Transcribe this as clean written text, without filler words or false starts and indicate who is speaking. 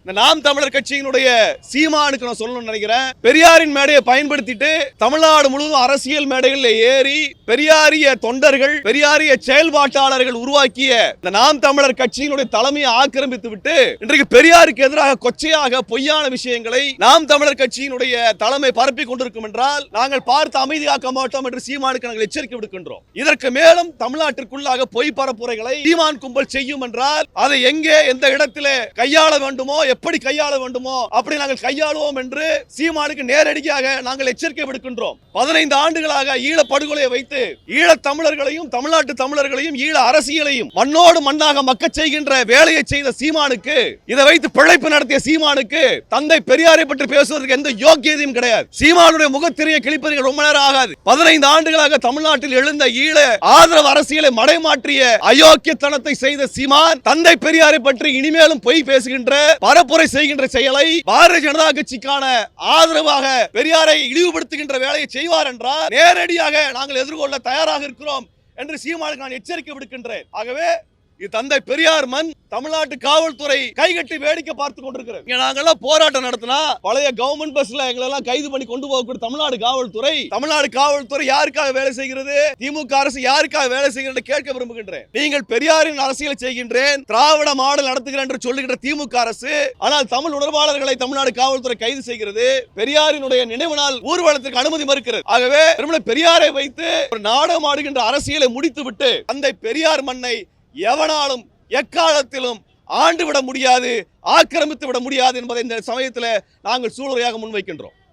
Speaker 1: இந்த நாம் தமிழர் கட்சியினுடைய சீமானுக்கு நான் சொல்லணும்னு நினைக்கிறேன். பெரியாரின் மேடையை பயன்படுத்திட்டு தமிழ்நாடு முழுவதும் அரசியல் மேடைகளில் ஏறி பெரியாரிய தொண்டர்கள், பெரியாரிய செயல்பாட்டாளர்கள் உருவாக்கிய இந்த நாம் தமிழர் கட்சியினுடைய தலைமையை ஆக்கிரமித்து விட்டு இன்றைக்கு பெரியாருக்கு எதிராக கொச்சையாக பொய்யான விஷயங்களை நாம் தமிழர் கட்சியினுடைய தலைமை பரப்பி கொண்டிருக்கும் என்றால் நாங்கள் பார்த்து அமைதி காக்க மாட்டோம் என்று சீமானுக்கு நாங்கள் எச்சரிக்கை விடுக்கின்றோம். இதற்கு மேலும் தமிழ்நாட்டிற்குள்ளாக பொய் பரப்புரைகளை சீமான் கும்பல் செய்யும் என்றால் அதை எங்கே எந்த இடத்திலே கையாள வேண்டுமோ, எப்படி கையாள வேண்டுமோ அப்படி நாங்கள் கையாளுவோம் என்று சீமானுக்கு நேரடியாக நாங்கள் எச்சரிக்கை விடுக்கின்றோம். 15 ஆண்டுகளாக ஈழ படுகொலையை வைத்து ஈழ தமிழர்களையும் தமிழ்நாட்டு தமிழர்களையும் ஈழ அரசியலையும் மண்ணோடு மண்ணாக மக்கச் செய்கின்ற வேலையை செய்த சீமானுக்கு, இதை வைத்து பிழைப்பு நடத்திய சீமானுக்கு தந்தை பெரியாரை பற்றி பேசுவதற்கு எந்த யோக்கியதையும் கிடையாது. சீமானுடைய முகத்திரையை கிழிப்பதற்கு ரொம்ப நேரம் ஆகாது. 15 ஆண்டுகளாக தமிழ்நாட்டில் எழுந்த ஈழ ஆதரவு அரசியலை மடைமாற்றிய அயோக்கியத்தனத்தை செய்த சீமான் தந்தை பெரியாரை பற்றி இனிமேலும் பொய் பேசுகின்ற பரப்புரை செய்கின்ற செயலை பாரதிய ஜனதா கட்சிக்கான ஆதரவாக பெரியாரை இழிவுபடுத்துகின்ற வேலையை செய்வார் என்றால் நேரடியாக நாங்கள் எதிர்கொள்ள தயாராக இருக்கிறோம் என்று சீமானுக்கு நான் எச்சரிக்கை விடுக்கின்றேன். ஆகவே இது தந்தை பெரியார் மண். தமிழ்நாட்டு காவல்துறை கைகட்டி வேடிக்கை பார்த்து கொண்டிருக்கிறது. நாங்கெல்லாம் போராட்டம் நடத்தினா பழைய கவர்மெண்ட் பஸ்ல எங்களெல்லாம் கைது பண்ணி கொண்டு போகக்கூடிய தமிழ்நாடு காவல்துறை யாருக்காக வேலை செய்கிறது? திமுக அரசு யாருக்காக வேலை செய்கிறது கேட்க விரும்புகின்றேன். நீங்கள் பெரியாரின் அரசியலை செய்கின்றேன், திராவிட மாடல் நடத்துகிறேன் என்று சொல்லுகின்ற திமுக அரசு, ஆனால் தமிழ் உணர்வாளர்களை தமிழ்நாடு காவல்துறை கைது செய்கிறது. பெரியாரினுடைய நினைவு நாள் ஊர்வலத்திற்கு அனுமதி மறுக்கிறது. ஆகவே பெரியாரை வைத்து ஒரு நாடகம் ஆடுகின்ற அரசியலை முடித்துவிட்டு தந்தை பெரியார் மண்ணை எவனாலும் எக்காலத்திலும் ஆண்டு விட முடியாது, ஆக்கிரமித்து விட முடியாது என்பதை இந்த சமயத்தில் நாங்கள் சூளுரையாக முன்வைக்கின்றோம்.